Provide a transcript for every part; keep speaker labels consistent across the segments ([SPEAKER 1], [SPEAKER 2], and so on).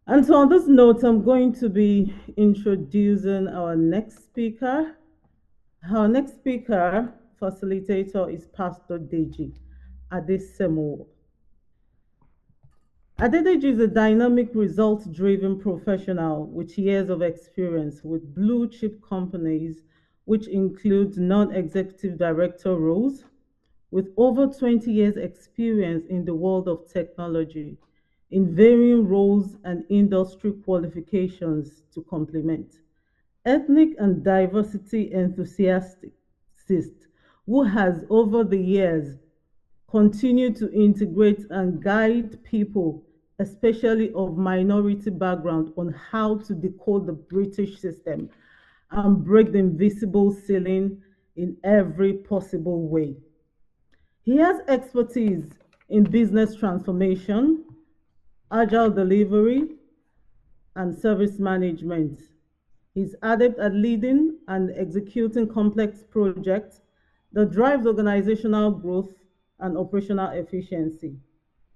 [SPEAKER 1] And so on this note, I'm going to be introducing our next speaker. Our next speaker, facilitator, is Pastor Deji Adesemowo. Adedeji is a dynamic, results-driven professional with years of experience with blue-chip companies, which includes non-executive director roles, with over 20 years experience in the world of technology, in varying roles and industry qualifications to complement. Ethnic and diversity enthusiast who has over the years continue to integrate and guide people, especially of minority background, on how to decode the British system and break the invisible ceiling in every possible way. He has expertise in business transformation, agile delivery, and service management. He's adept at leading and executing complex projects that drives organizational growth and operational efficiency.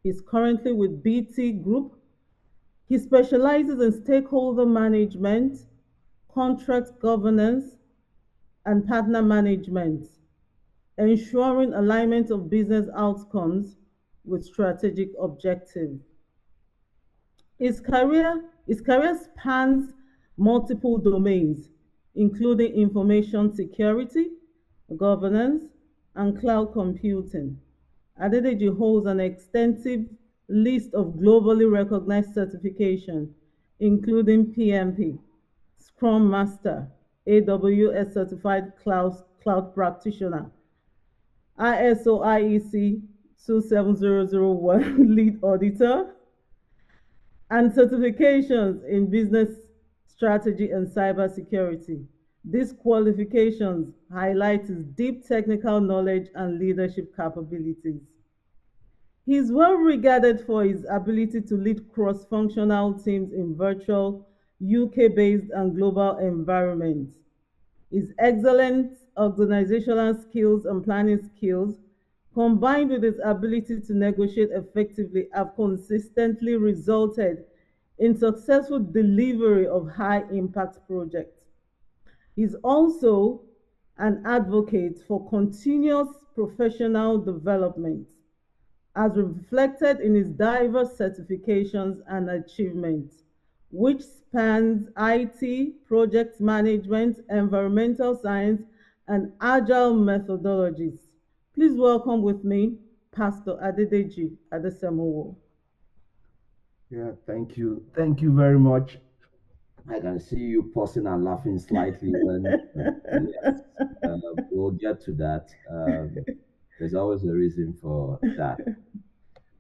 [SPEAKER 1] He's currently with BT Group. He specializes in stakeholder management, contract governance, and partner management, ensuring alignment of business outcomes with strategic objectives. His career spans multiple domains, including information security, governance, and cloud computing. Adedeji holds an extensive list of globally recognized certifications, including PMP, Scrum Master, AWS Certified Cloud Practitioner, ISO IEC 27001 Lead Auditor, and certifications in business strategy and cybersecurity. These qualifications highlight his deep technical knowledge and leadership capabilities. He is well regarded for his ability to lead cross-functional teams in virtual, UK-based and global environments. His excellent organizational skills and planning skills, combined with his ability to negotiate effectively, have consistently resulted in successful delivery of high-impact projects. He's also an advocate for continuous professional development, as reflected in his diverse certifications and achievements, which spans IT, project management, environmental science, and agile methodologies. Please welcome with me Pastor Deji Adesemowo.
[SPEAKER 2] Yeah, thank you. Thank you very much. I can see you pausing and laughing slightly yes, we'll get to that. There's always a reason for that.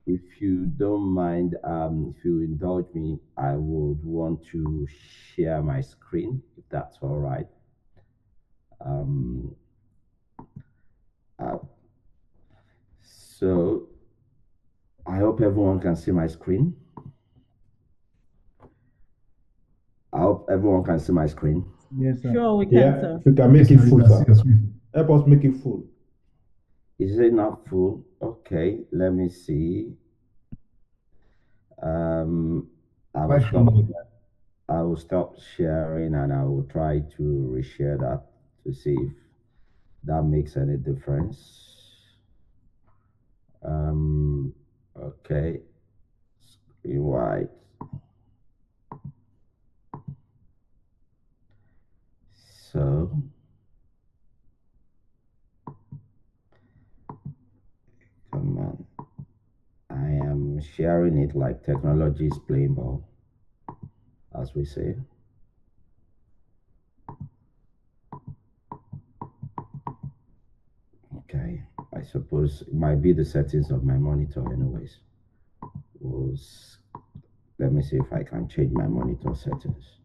[SPEAKER 2] If you don't mind, if you indulge me, I would want to share my screen, if that's all right. Um, uh, so I hope everyone can see my screen. I hope everyone can see my screen.
[SPEAKER 1] Yes, sir. Sure, we can, sir.
[SPEAKER 3] You can make it full, sir. Help us make it full.
[SPEAKER 2] Is it not full? Okay, let me see. I will stop sharing and I will try to reshare that to see if that makes any difference. Okay, screen wide. So come on. I am sharing it like technology is playing ball, as we say. Okay, I suppose it might be the settings of my monitor anyways. Let me see if I can change my monitor settings.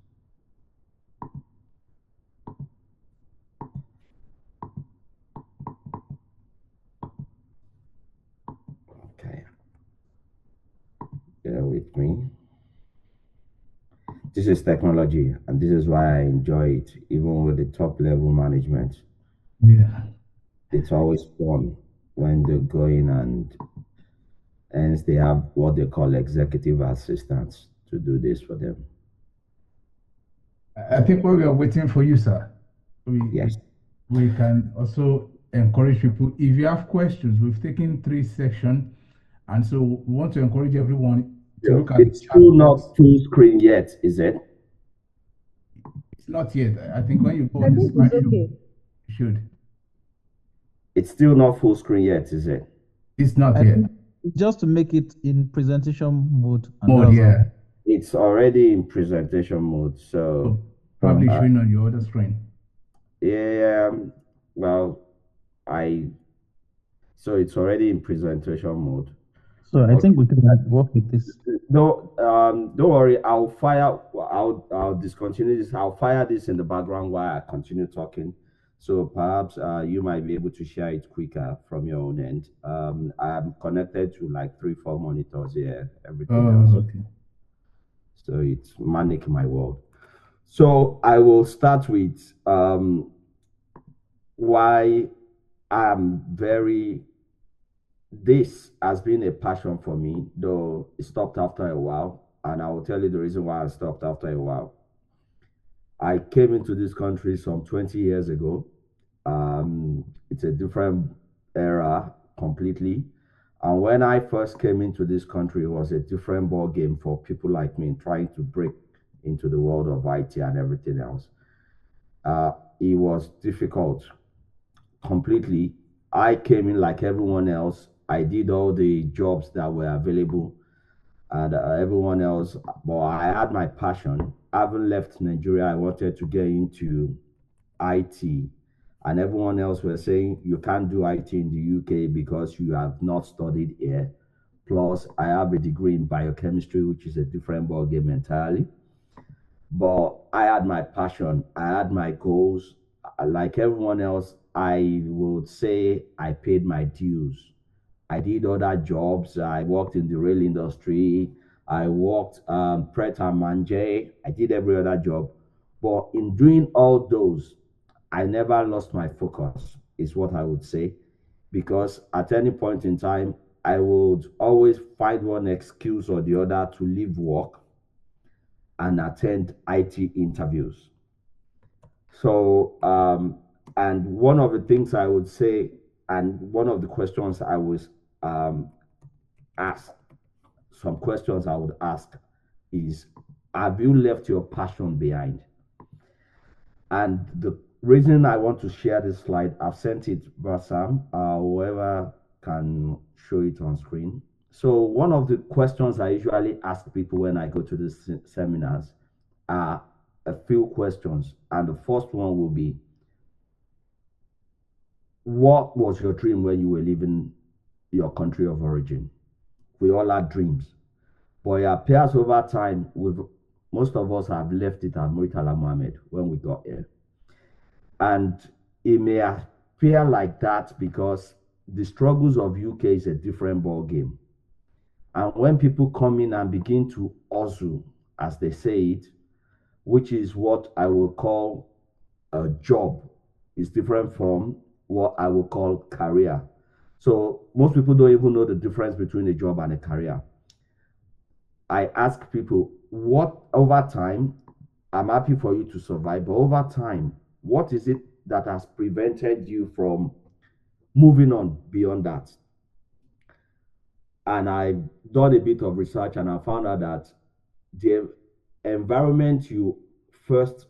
[SPEAKER 2] Okay, bear with me. This is technology, and this is why I enjoy it, even with the top level management.
[SPEAKER 3] Yeah,
[SPEAKER 2] it's always fun when they go in, and hence they have what they call executive assistants to do this for them.
[SPEAKER 3] I think while we are waiting for you, sir,
[SPEAKER 2] Yes.
[SPEAKER 3] we can also encourage people. If you have questions, we've taken 3 sections, and so we want to encourage everyone to look at the
[SPEAKER 2] It's
[SPEAKER 3] chat
[SPEAKER 2] still
[SPEAKER 3] box.
[SPEAKER 2] not full screen yet, is it?
[SPEAKER 3] It's not yet. I think when you go
[SPEAKER 1] I
[SPEAKER 3] on the
[SPEAKER 1] think it's
[SPEAKER 3] slideshow,
[SPEAKER 1] okay.
[SPEAKER 3] you should.
[SPEAKER 2] It's still not full screen yet, is it?
[SPEAKER 3] It's not
[SPEAKER 4] I
[SPEAKER 3] yet.
[SPEAKER 4] think just to make it in presentation mode. And
[SPEAKER 3] Mode,
[SPEAKER 4] that's all.
[SPEAKER 3] yeah.
[SPEAKER 2] It's already in presentation mode, so
[SPEAKER 3] So probably showing on your other screen.
[SPEAKER 2] yeah. Well, so it's already in presentation mode.
[SPEAKER 4] So I think we can work with this.
[SPEAKER 2] No, don't worry. I'll discontinue this. I'll fire this in the background while I continue talking. So perhaps you might be able to share it quicker from your own end. I'm connected to like 3, 4 monitors here. Everything else.
[SPEAKER 3] Okay.
[SPEAKER 2] So it's manic my world. So I will start with why I'm very. This has been a passion for me, though it stopped after a while, and I will tell you the reason why I stopped after a while. I came into this country some 20 years ago. It's a different era completely. And when I first came into this country, it was a different ball game for people like me trying to break into the world of IT and everything else. It was difficult completely. I came in like everyone else. I did all the jobs that were available and everyone else, but I had my passion. I haven't left Nigeria. I wanted to get into IT, and everyone else were saying you can't do IT in the UK because you have not studied here. Plus, I have a degree in biochemistry, which is a different ball game entirely. But I had my passion, I had my goals. Like everyone else, I would say I paid my dues. I did other jobs. I worked in the rail industry. I worked Pret a Manger. I did every other job. But in doing all those, I never lost my focus, is what I would say. Because at any point in time, I would always find one excuse or the other to leave work and attend IT interviews. So, and one of the things I would say, and one of the questions I was asked, some questions I would ask is, have you left your passion behind? And the reason I want to share this slide, I've sent it, Basam, whoever can show it on screen. So one of the questions I usually ask people when I go to these seminars are a few questions. And the first one will be, what was your dream when you were leaving your country of origin? We all had dreams. But it appears over time, most of us have left it at Muritala Mohammed when we got here. And it may appear like that because the struggles of UK is a different ball game. And when people come in and begin to hustle, as they say it, which is what I will call a job, is different from what I will call career. So most people don't even know the difference between a job and a career. I ask people, what over time, I'm happy for you to survive, but over time, what is it that has prevented you from moving on beyond that? And I've done a bit of research and I found out that the environment you first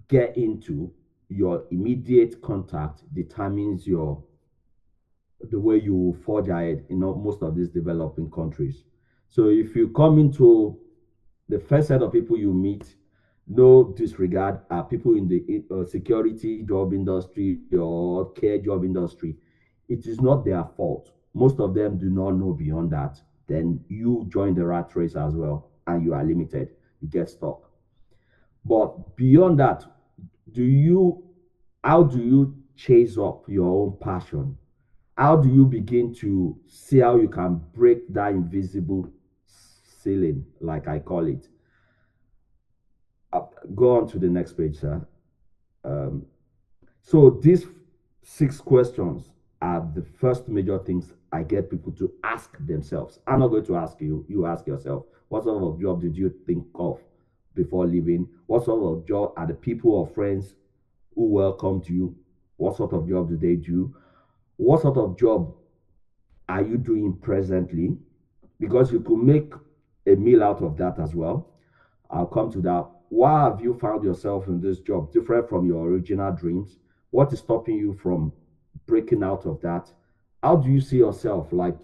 [SPEAKER 2] get into, your immediate contact determines the way you forge ahead in most of these developing countries. So if you come into the first set of people you meet, no disregard, are people in the security job industry or care job industry. It is not their fault. Most of them do not know beyond that. Then you join the rat race as well, and you are limited. You get stuck. But beyond that, how do you chase up your own passion? How do you begin to see how you can break that invisible ceiling, like I call it? Go on to the next page, sir. So these 6 questions are the first major things I get people to ask themselves. I'm not going to ask you, you ask yourself, what sort of job did you think of before leaving? What sort of job are the people or friends who welcomed you? What sort of job do they do? What sort of job are you doing presently? Because you could make a meal out of that as well. I'll come to that. Why have you found yourself in this job different from your original dreams? What is stopping you from breaking out of that? How do you see yourself? Like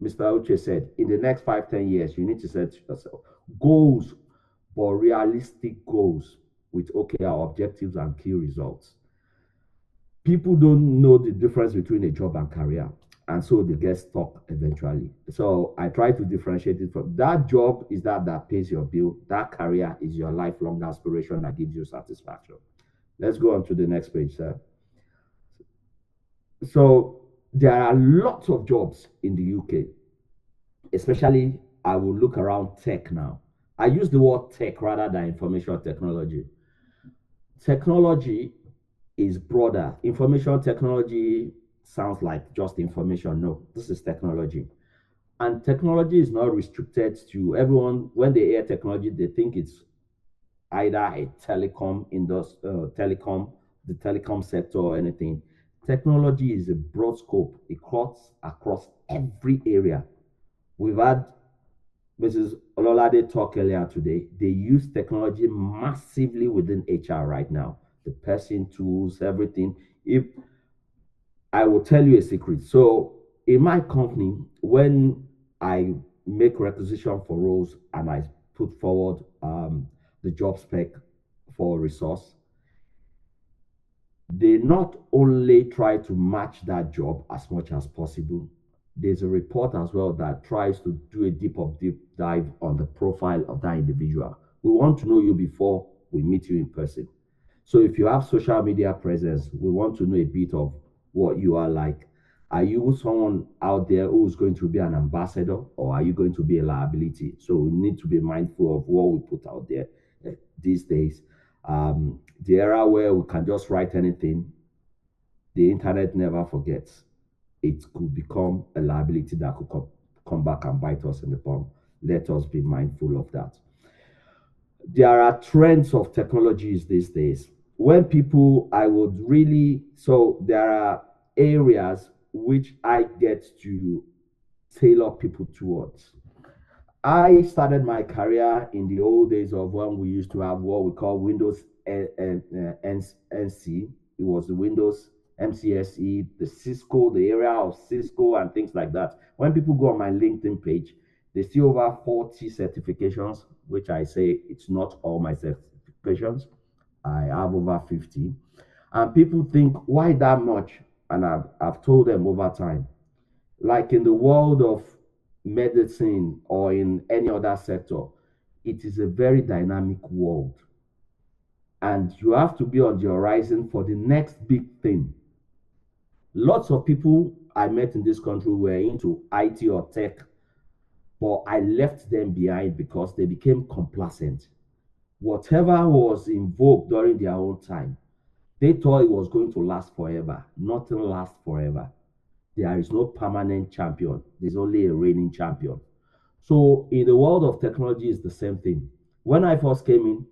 [SPEAKER 2] Mr. Uche said, in the next 5, 10 years, you need to set yourself goals, but realistic goals with OKR objectives and key results. People don't know the difference between a job and career, and so they get stuck eventually. So I try to differentiate it from that. Job is that pays your bill. That career is your lifelong aspiration that gives you satisfaction. Let's go on to the next page, sir. So there are lots of jobs in the UK, especially I will look around tech now. I use the word tech rather than information technology. Technology is broader. Information technology sounds like just information. No, this is technology. And technology is not restricted to everyone. When they hear technology, they think it's either a telecom industry, the telecom sector or anything. Technology is a broad scope. It cuts across every area. We've had Mrs. Ololade talk earlier today. They use technology massively within HR right now. The person tools, everything. If I will tell you a secret. So in my company, when I make requisition for roles and I put forward the job spec for a resource, they not only try to match that job as much as possible. There's a report as well that tries to do a deep dive on the profile of that individual. We want to know you before we meet you in person. So if you have social media presence, we want to know a bit of what you are like. Are you someone out there who's going to be an ambassador, or are you going to be a liability? So we need to be mindful of what we put out there these days. The era where we can just write anything, the internet never forgets. It could become a liability that could come back and bite us in the bum. Let us be mindful of that. There are trends of technologies these days. When people, I would really, so there are areas which I get to tailor people towards. I started my career in the old days of when we used to have what we call Windows NC. It was the Windows MCSE, the Cisco, the area of Cisco and things like that. When people go on my LinkedIn page, they see over 40 certifications, which I say it's not all my certifications. I have over 50. And people think, why that much? And I've told them over time, like in the world of medicine or in any other sector, it is a very dynamic world. And you have to be on the horizon for the next big thing. Lots of people I met in this country were into IT or tech, but I left them behind because they became complacent. Whatever was in vogue during their own time, they thought it was going to last forever. Nothing lasts forever. There is no permanent champion. There's only a reigning champion. So in the world of technology, it's the same thing. When I first came in,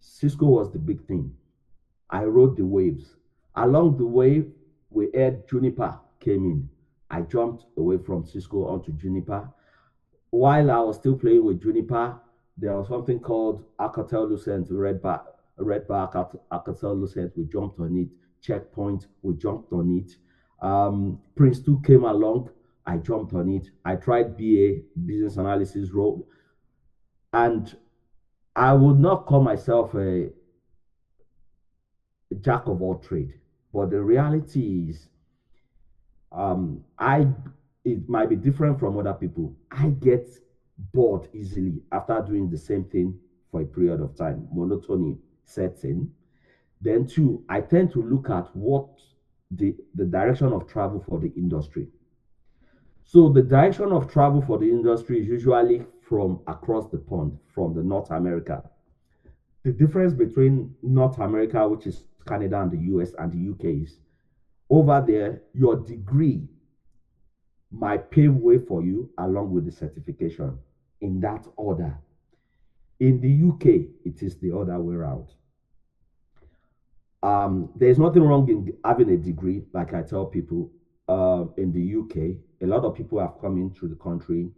[SPEAKER 2] Cisco was the big thing. I rode the waves. Along the way, we heard Juniper came in. I jumped away from Cisco onto Juniper. While I was still playing with Juniper, there was something called Alcatel Lucent, Red Bar Alcatel Lucent. We jumped on it. Checkpoint, we jumped on it. Prince 2 came along. I jumped on it. I tried BA, business analysis role. And I would not call myself a jack of all trade, but the reality is, I it might be different from other people. I get bored easily after doing the same thing for a period of time. Monotony sets in. Then two, I tend to look at what the direction of travel for the industry. So the direction of travel for the industry is usually from across the pond, from the North America. The difference between North America, which is Canada and the US and the UK, is over there, your degree might pave way for you along with the certification in that order. In the UK, it is the other way around. There's nothing wrong in having a degree, like I tell people. In the UK, a lot of people have come into the country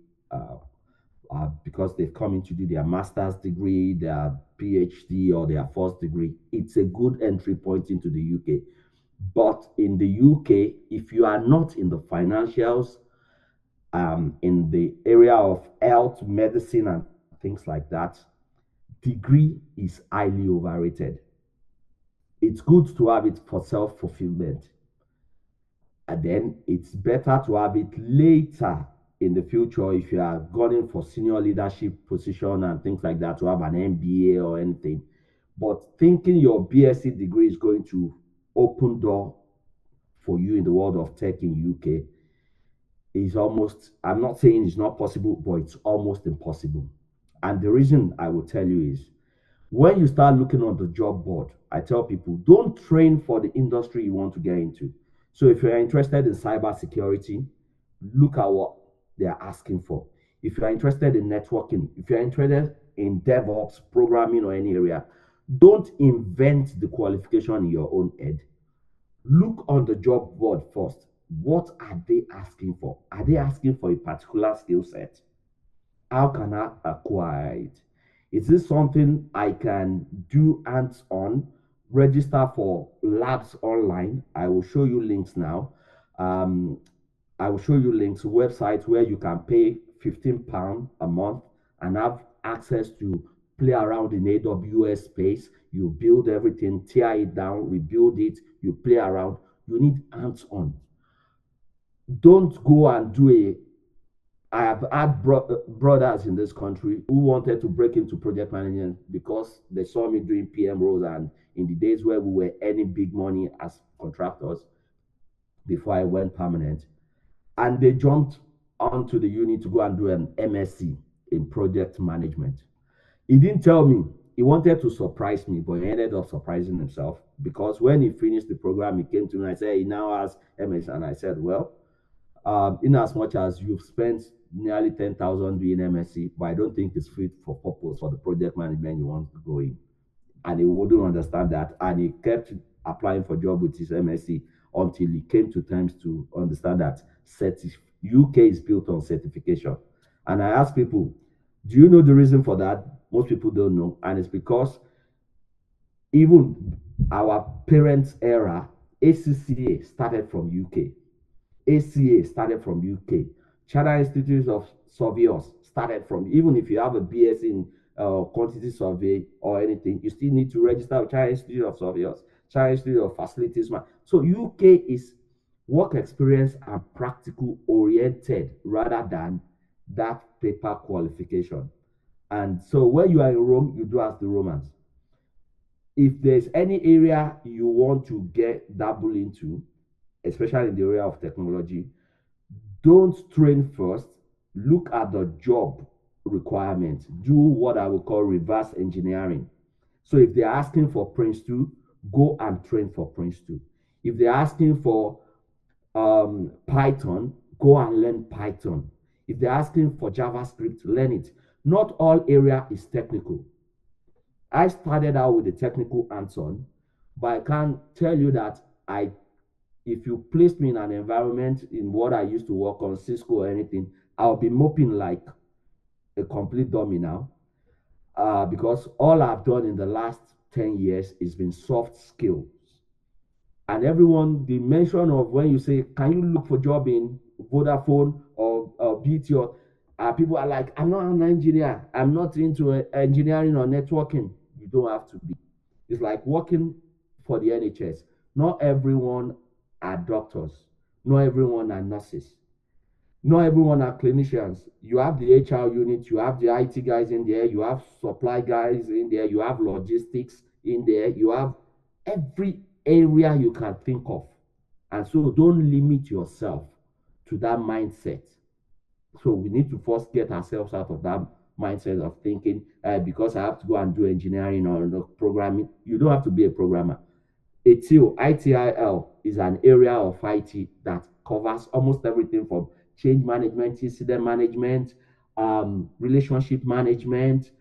[SPEAKER 2] because they've come in to do their master's degree, their PhD, or their first degree. It's a good entry point into the UK. But in the UK, if you are not in the financials, in the area of health, medicine, and things like that, degree is highly overrated. It's good to have it for self-fulfillment, and then it's better to have it later in the future if you are going for senior leadership position and things like that, to have an MBA or anything. But thinking your BSc degree is going to open door for you in the world of tech in UK is almost, I'm not saying it's not possible, but it's almost impossible. And the reason I will tell you is, when you start looking on the job board, I tell people, don't train for the industry you want to get into. So if you're interested in cybersecurity, look at what they're asking for. If you're interested in networking, if you're interested in DevOps, programming, or any area, don't invent the qualification in your own head. Look on the job board first. What are they asking for? Are they asking for a particular skill set? How can I acquire it? Is this something I can do hands-on? Register for labs online. I will show you links now. I will show you links to websites where you can pay £15 a month and have access to play around in AWS space. You build everything, tear it down, rebuild it, you play around. You need hands-on. Don't go and do I have had brothers in this country who wanted to break into project management because they saw me doing PM roles, and in the days where we were earning big money as contractors before I went permanent, and they jumped onto the uni to go and do an MSc in project management. He didn't tell me. He wanted to surprise me, but he ended up surprising himself, because when he finished the program, he came to me and I said, he now has MS. And I said, well, in as much as you've spent nearly 10,000 doing MSc, but I don't think it's fit for purpose for the project management you want to go in. And he wouldn't understand that. And he kept applying for job with his MSc until he came to terms to understand that UK is built on certification. And I ask people, do you know the reason for that? Most people don't know. And it's because even our parents' era, ACCA started from UK. ACA started from UK. Chartered Institute of Surveyors started from, even if you have a BS in quantity survey or anything, you still need to register with Chartered Institute of Surveyors, Chartered Institute of Facilities. So UK is work experience and practical oriented rather than that paper qualification. And so when you are in Rome, you do as the Romans. If there's any area you want to get dabble into, especially in the area of technology, don't train first. Look at the job requirements. Do what I would call reverse engineering. So if they're asking for Prince 2, go and train for Prince 2. If they're asking for Python, go and learn Python. If they're asking for JavaScript, learn it. Not all area is technical. I started out with the technical hands-on, but I can't tell you that if you placed me in an environment in what I used to work on, Cisco or anything, I'll be moping like a complete dummy now, because all I've done in the last 10 years has been soft skills. And everyone, the mention of when you say, can you look for job in Vodafone or BT, or people are like, I'm not an engineer. I'm not into engineering or networking. You don't have to be. It's like working for the NHS. Not everyone are doctors. Not everyone are nurses. Not everyone are clinicians. You have the HR unit, you have the IT guys in there, you have supply guys in there, you have logistics in there, you have every area you can think of. And so don't limit yourself to that mindset. So we need to first get ourselves out of that mindset of thinking, because I have to go and do engineering or programming. You don't have to be a programmer. ITIL is an area of IT that covers almost everything from change management, incident management, relationship management.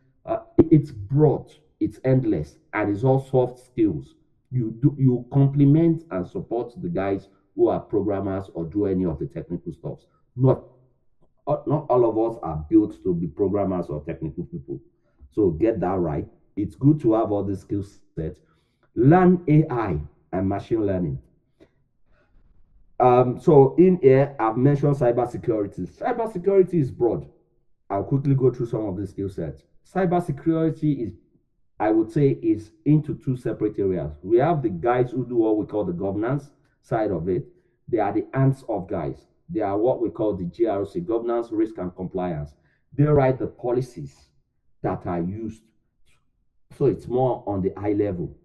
[SPEAKER 2] It's broad, it's endless, and it's all soft skills. You complement and support the guys who are programmers or do any of the technical stuff. Not not all of us are built to be programmers or technical people. So get that right. It's good to have all the skill sets. Learn AI and machine learning. So in here, I've mentioned cybersecurity. Cybersecurity is broad. I'll quickly go through some of the skill sets. Cybersecurity is, I would say, is into two separate areas. We have the guys who do what we call the governance side of it. They are the hands-off guys. They are what we call the GRC, governance, risk, and compliance. They write the policies that are used. So it's more on the high level.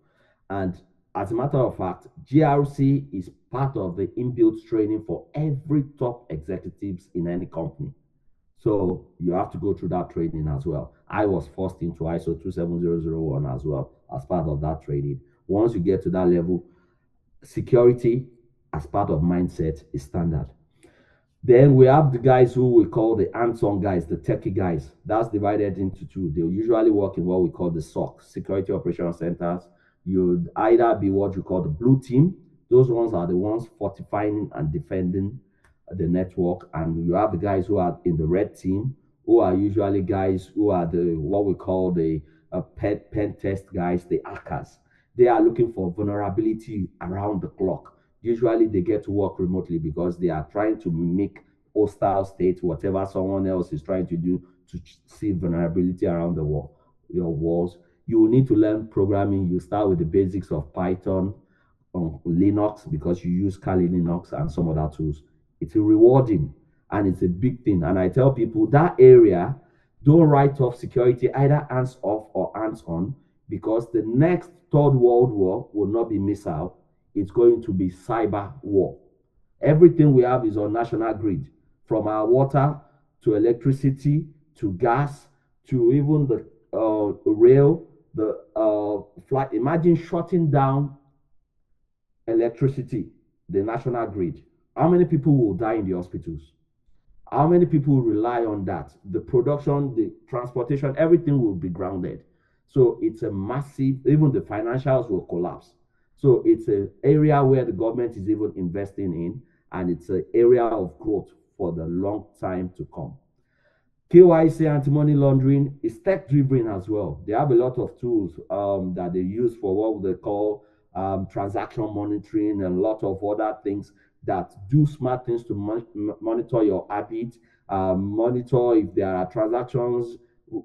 [SPEAKER 2] And as a matter of fact, GRC is part of the inbuilt training for every top executives in any company. So you have to go through that training as well. I was forced into ISO 27001 as well as part of that training. Once you get to that level, security as part of mindset is standard. Then we have the guys who we call the hands-on guys, the techie guys. That's divided into two. They usually work in what we call the SOC, Security Operations Centers. You'd either be what you call the blue team. Those ones are the ones fortifying and defending the network. And you have the guys who are in the red team, who are usually guys who are the what we call the pen test guys, the hackers. They are looking for vulnerability around the clock. Usually they get to work remotely because they are trying to make hostile state, whatever someone else is trying to do to see vulnerability around the wall, your walls. You will need to learn programming. You start with the basics of Python on Linux because you use Kali Linux and some other tools. It's rewarding and it's a big thing. And I tell people that area, don't write off security either hands off or hands on, because the next third world war will not be missile. It's going to be cyber war. Everything we have is on national grid, from our water to electricity to gas to even the rail, the flight. Imagine shutting down electricity, the national grid. How many people will die in the hospitals? How many people rely on that? The production, the transportation, everything will be grounded. So it's a massive, even the financials will collapse. So it's an area where the government is even investing in, and it's an area of growth for the long time to come. KYC, anti-money laundering, is tech-driven as well. They have a lot of tools that they use for what they call transaction monitoring, and a lot of other things that do smart things to monitor your habit, monitor if there are transactions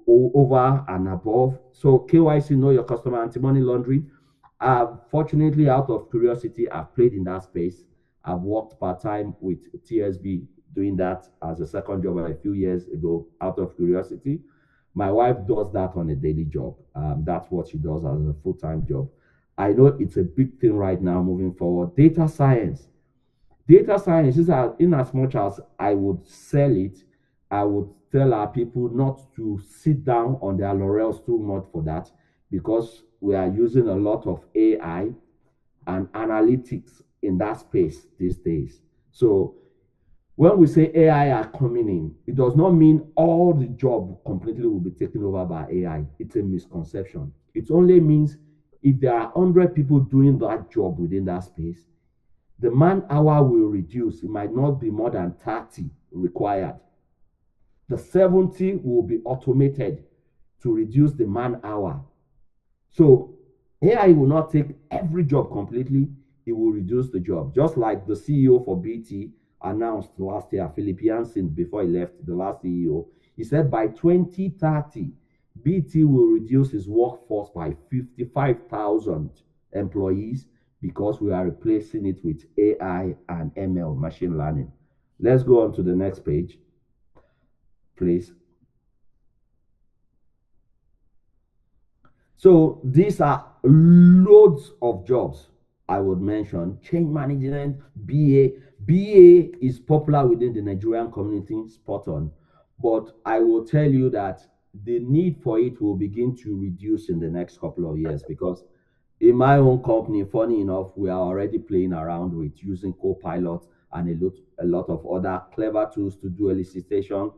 [SPEAKER 2] over and above. So KYC, know your customer, anti-money laundering. Fortunately, out of curiosity, I've played in that space. I've worked part-time with TSB doing that as a second job a few years ago out of curiosity. My wife does that on a daily job. That's what she does as a full-time job. I know it's a big thing right now moving forward. Data science. Data science is, in as much as I would sell it, I would tell our people not to sit down on their laurels too much for that, because we are using a lot of AI and analytics in that space these days. So when we say AI are coming in, it does not mean all the job completely will be taken over by AI. It's a misconception. It only means if there are 100 people doing that job within that space, the man hour will reduce. It might not be more than 30 required. The 70 will be automated to reduce the man hour. So AI will not take every job completely. It will reduce the job. Just like the CEO for BT announced last year, Philip Janssen, before he left, the last CEO, he said by 2030, BT will reduce his workforce by 55,000 employees, because we are replacing it with AI and ML, machine learning. Let's go on to the next page, please. So these are loads of jobs I would mention. Change management, BA. BA is popular within the Nigerian community, spot on. But I will tell you that the need for it will begin to reduce in the next couple of years, because in my own company, funny enough, we are already playing around with using Copilot and a lot of other clever tools to do elicitation,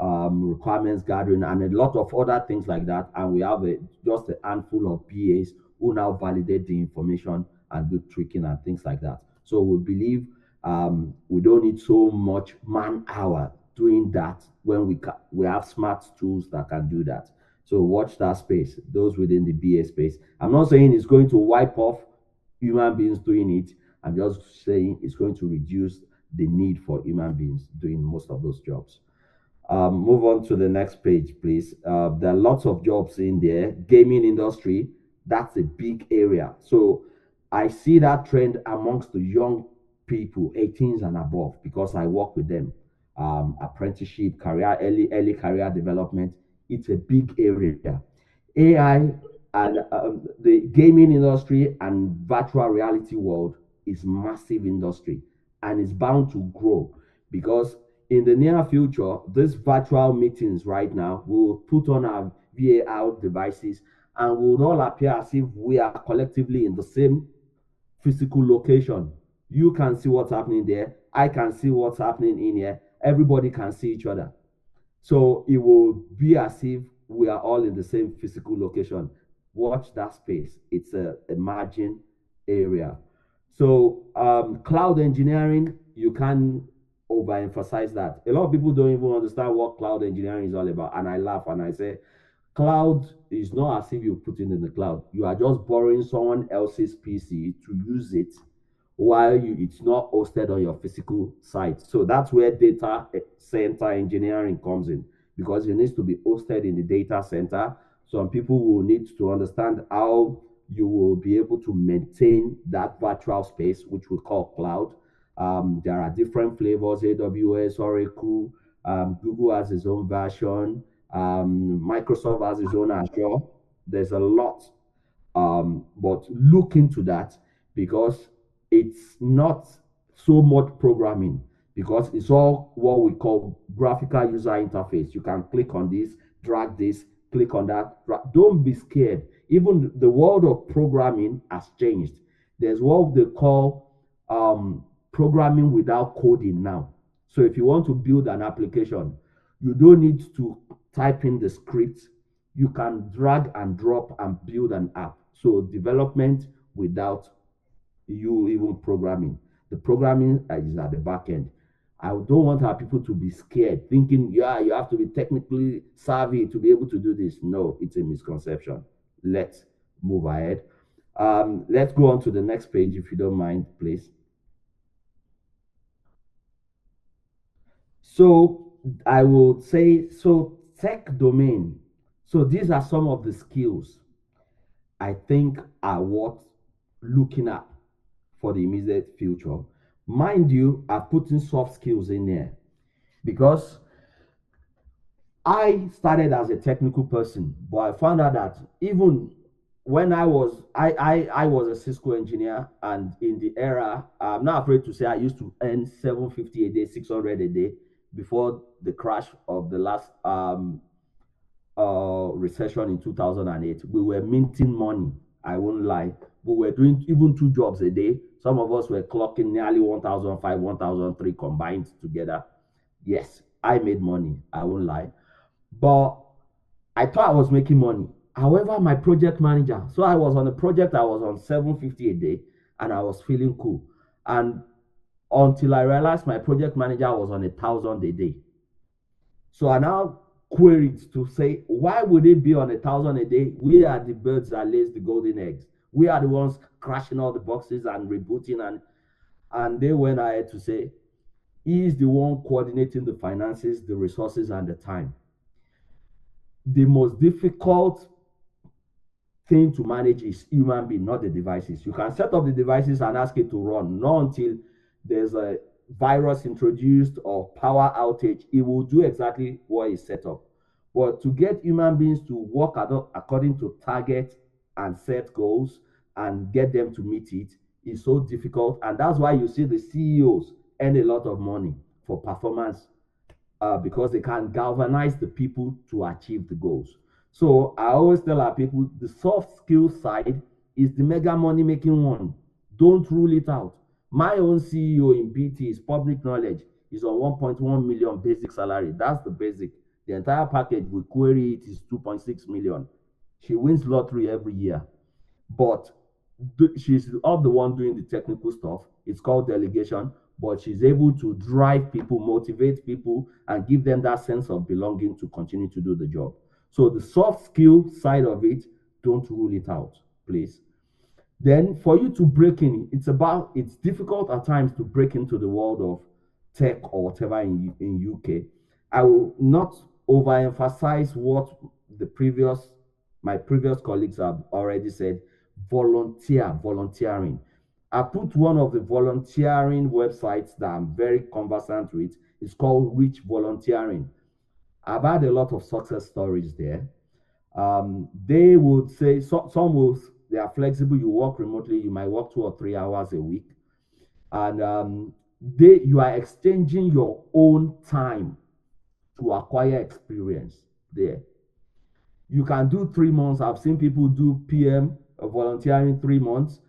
[SPEAKER 2] requirements gathering, and a lot of other things like that. And we have just a handful of BAs who now validate the information and do tricking and things like that. So we believe we don't need so much man hour doing that when we have smart tools that can do that. So watch that space, those within the BA space. I'm not saying it's going to wipe off human beings doing it. I'm just saying it's going to reduce the need for human beings doing most of those jobs. Move on to the next page, please. There are lots of jobs in there. Gaming industry, that's a big area. So I see that trend amongst the young people, 18s and above, because I work with them. Apprenticeship, career, early career development. It's a big area. AI and the gaming industry and virtual reality world is massive industry, and it's bound to grow because in the near future, these virtual meetings right now will put on our VAR devices and will all appear as if we are collectively in the same physical location. You can see what's happening there. I can see what's happening in here. Everybody can see each other. So it will be as if we are all in the same physical location. Watch that space. It's a margin area. So cloud engineering, you can overemphasize that. A lot of people don't even understand what cloud engineering is all about. And I laugh and I say, cloud is not as if you put it in the cloud. You are just borrowing someone else's PC to use it while it's not hosted on your physical site. So that's where data center engineering comes in, because it needs to be hosted in the data center. Some people will need to understand how you will be able to maintain that virtual space, which we call cloud. There are different flavors: AWS, Oracle, Google has its own version, Microsoft has its own Azure. There's a lot, but look into that, because it's not so much programming, because it's all what we call graphical user interface. You can click on this, drag this, click on that. Don't be scared. Even the world of programming has changed. There's what they call programming without coding now. So if you want to build an application, you don't need to type in the script. You can drag and drop and build an app. So development without you even programming. The programming is at the back end. I don't want our people to be scared, thinking, yeah, you have to be technically savvy to be able to do this. No, it's a misconception. Let's move ahead. Let's go on to the next page, if you don't mind, please. So I will say, so tech domain. So these are some of the skills I think are worth looking at for the immediate future. Mind you, I've put in soft skills in there because I started as a technical person, but I found out that even when I was a Cisco engineer, and in the era, I'm not afraid to say I used to earn 750 a day, 600 a day before the crash of the last recession in 2008. We were minting money. I won't lie. We were doing even 2 jobs a day. Some of us were clocking nearly 1,005, 1,003 combined together. Yes, I made money. I won't lie. But I thought I was making money. However, my project manager, so I was on a project, I was on 750 a day, and I was feeling cool. And until I realized my project manager was on 1,000 a day. So I now queried to say, why would it be on 1,000 a day? We are the birds that lays the golden eggs. We are the ones crashing all the boxes and rebooting, and they went ahead to say, he is the one coordinating the finances, the resources, and the time. The most difficult thing to manage is human being, not the devices. You can set up the devices and ask it to run, not until there's a virus introduced or power outage. It will do exactly what is set up. But to get human beings to work according to target and set goals and get them to meet it is so difficult. And that's why you see the CEOs earn a lot of money for performance, because they can galvanize the people to achieve the goals. So I always tell our people, the soft skill side is the mega money making one. Don't rule it out. My own CEO in BT is public knowledge. Is on 1.1 million basic salary. That's the basic. The entire package, we query it, is 2.6 million. She wins lottery every year, but she's not the one doing the technical stuff. It's called delegation, but she's able to drive people, motivate people, and give them that sense of belonging to continue to do the job. So the soft skill side of it, don't rule it out, please. Then for you to break in, it's difficult at times to break into the world of tech or whatever in UK. I will not overemphasize what the previous my previous colleagues have already said. Volunteering. I put one of the volunteering websites that I'm very conversant with. It's called Rich Volunteering. I've had a lot of success stories there. They would say some will they are flexible. You work remotely. You might work 2 or 3 hours a week, and you are exchanging your own time to acquire experience there. You can do 3 months. I've seen people do PM volunteering 3 months,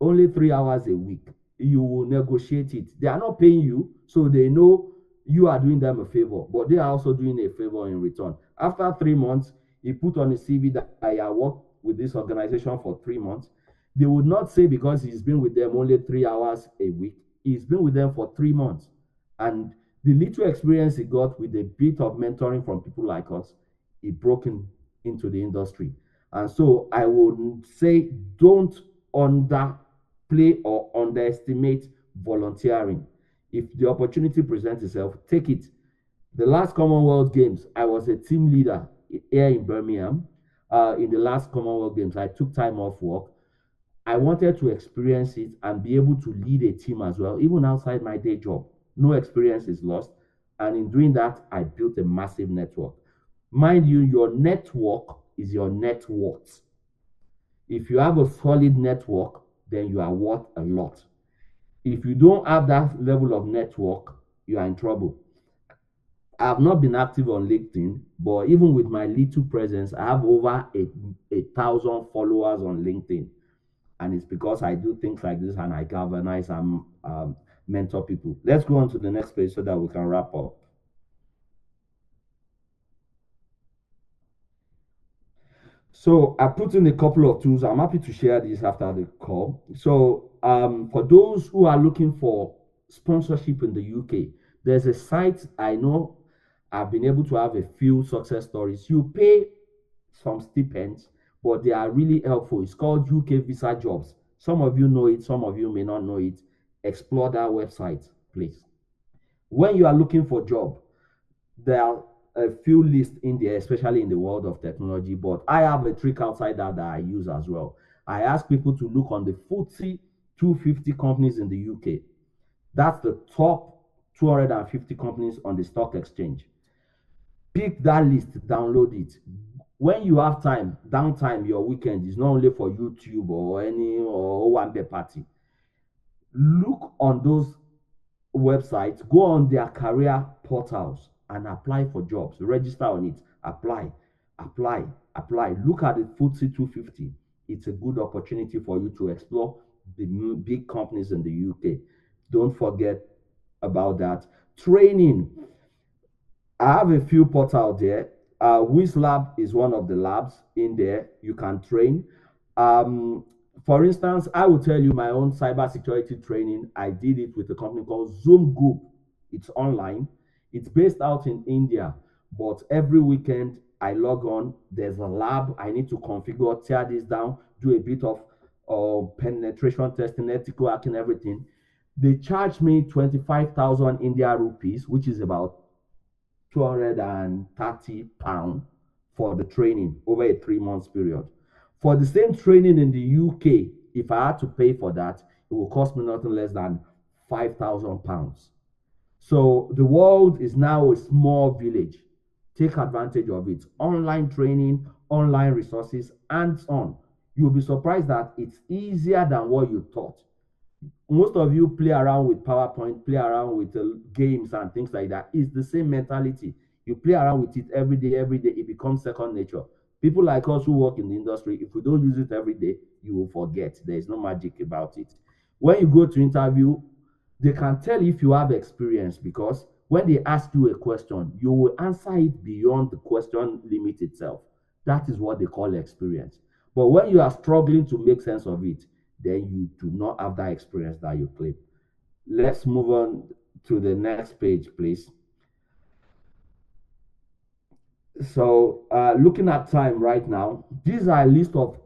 [SPEAKER 2] only 3 hours a week. You will negotiate it. They are not paying you, so they know you are doing them a favor, but they are also doing a favor in return. After 3 months, he put on a CV that I worked with this organization for 3 months. They would not say because he's been with them only 3 hours a week. He's been with them for 3 months. And the little experience he got with a bit of mentoring from people like us, he broke into the industry. And so I would say don't underplay or underestimate volunteering. If the opportunity presents itself, take it. The last Commonwealth Games, I was a team leader here in Birmingham. In the last Commonwealth Games, I took time off work. I wanted to experience it and be able to lead a team as well, even outside my day job. No experience is lost. And in doing that, I built a massive network. Mind you, your network is your net worth. If you have a solid network, then you are worth a lot. If you don't have that level of network, you are in trouble. I have not been active on LinkedIn, but even with my little presence, I have over 1,000 followers on LinkedIn. And it's because I do things like this and I galvanize and mentor people. Let's go on to the next page so that we can wrap up. So I put in a couple of tools. I'm happy to share this after the call. So for those who are looking for sponsorship in the UK, there's a site I know I've been able to have a few success stories. You pay some stipends, but they are really helpful. It's called UK Visa Jobs. Some of you know it, some of you may not know it. Explore that website, please. When you are looking for a job, there are a few lists in there, especially in the world of technology, but I have a trick outside that I use as well. I ask people to look on the FTSE 250 companies in the UK. That's the top 250 companies on the stock exchange. Pick that list, download it. When you have time, downtime, your weekend is not only for YouTube or any or one day party. Look on those websites, go on their career portals and apply for jobs. Register on it, apply. Look at the FTSE 250. It's a good opportunity for you to explore the big companies in the UK. Don't forget about that. Training. I have a few portals there. WizLab is one of the labs in there. You can train. For instance, I will tell you my own cybersecurity training. I did it with a company called Zoom Group. It's online. It's based out in India, but every weekend I log on. There's a lab. I need to configure, tear this down, do a bit of penetration testing, ethical hacking, everything. They charge me 25,000 India rupees, which is about £230 for the training over a 3 months period. For the same training in the UK, if I had to pay for that, it will cost me nothing less than £5,000. So the world is now a small village. Take advantage of it. Online training, online resources, hands-on. You'll be surprised that it's easier than what you thought. Most of you play around with PowerPoint, play around with games and things like that. It's the same mentality. You play around with it every day, it becomes second nature. People like us who work in the industry, if we don't use it every day, you will forget. There is no magic about it. When you go to interview, they can tell if you have experience, because when they ask you a question, you will answer it beyond the question limit itself. That is what they call experience. But when you are struggling to make sense of it, then you do not have that experience that you claim. Let's move on to the next page, please. So, looking at time right now, these are a list of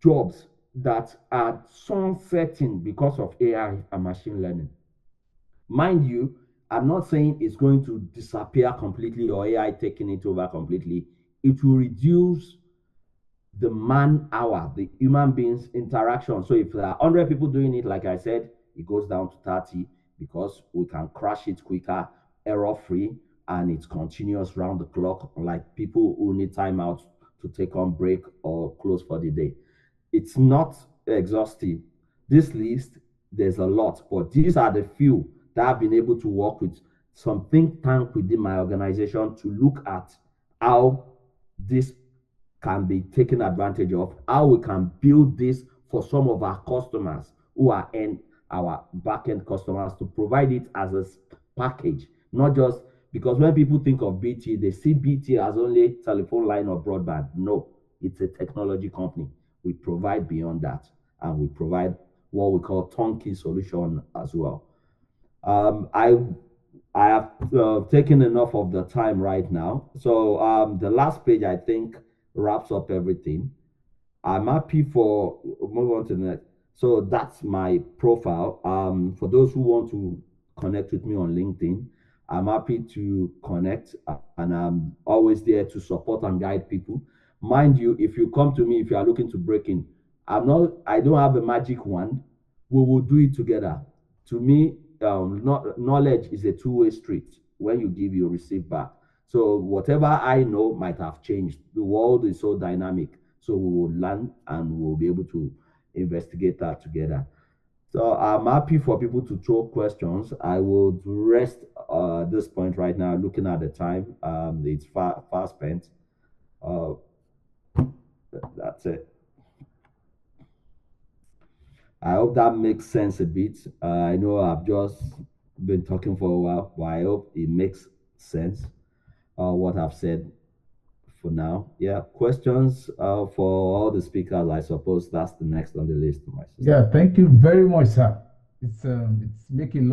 [SPEAKER 2] jobs that are sunsetting because of AI and machine learning. Mind you, I'm not saying it's going to disappear completely or AI taking it over completely. It will reduce the man hour, the human beings interaction. So if there are 100 people doing it, like I said, it goes down to 30, because we can crash it quicker, error free, and it's continuous round the clock, like people who need time out to take on break or close for the day. It's not exhaustive. This list, there's a lot, but these are the few that I've been able to work with some think tank within my organization to look at how this can be taken advantage of, how we can build this for some of our customers who are our back-end customers, to provide it as a package, not just because when people think of BT, they see BT as only telephone line or broadband. No, it's a technology company. We provide beyond that, and we provide what we call turnkey solution as well. I have taken enough of the time right now. So the last page, I think, wraps up everything. I'm happy for move on to the next. So that's my profile. For those who want to connect with me on LinkedIn, I'm happy to connect, and I'm always there to support and guide people. Mind you, if you come to me, if you are looking to break in, I don't have a magic wand. We will do it together. To me, knowledge is a two-way street. When you give, you receive back. So whatever I know might have changed. The world is so dynamic. So we will learn and we'll be able to investigate that together. So I'm happy for people to throw questions. I will rest this point right now, looking at the time. It's far spent. Uh, that's it. I hope that makes sense a bit. I know I've just been talking for a while, but I hope it makes sense, what I've said for now. Yeah, questions for all the speakers. I suppose that's the next on the list, my sister.
[SPEAKER 3] Yeah, thank you very much, sir. It's making a lot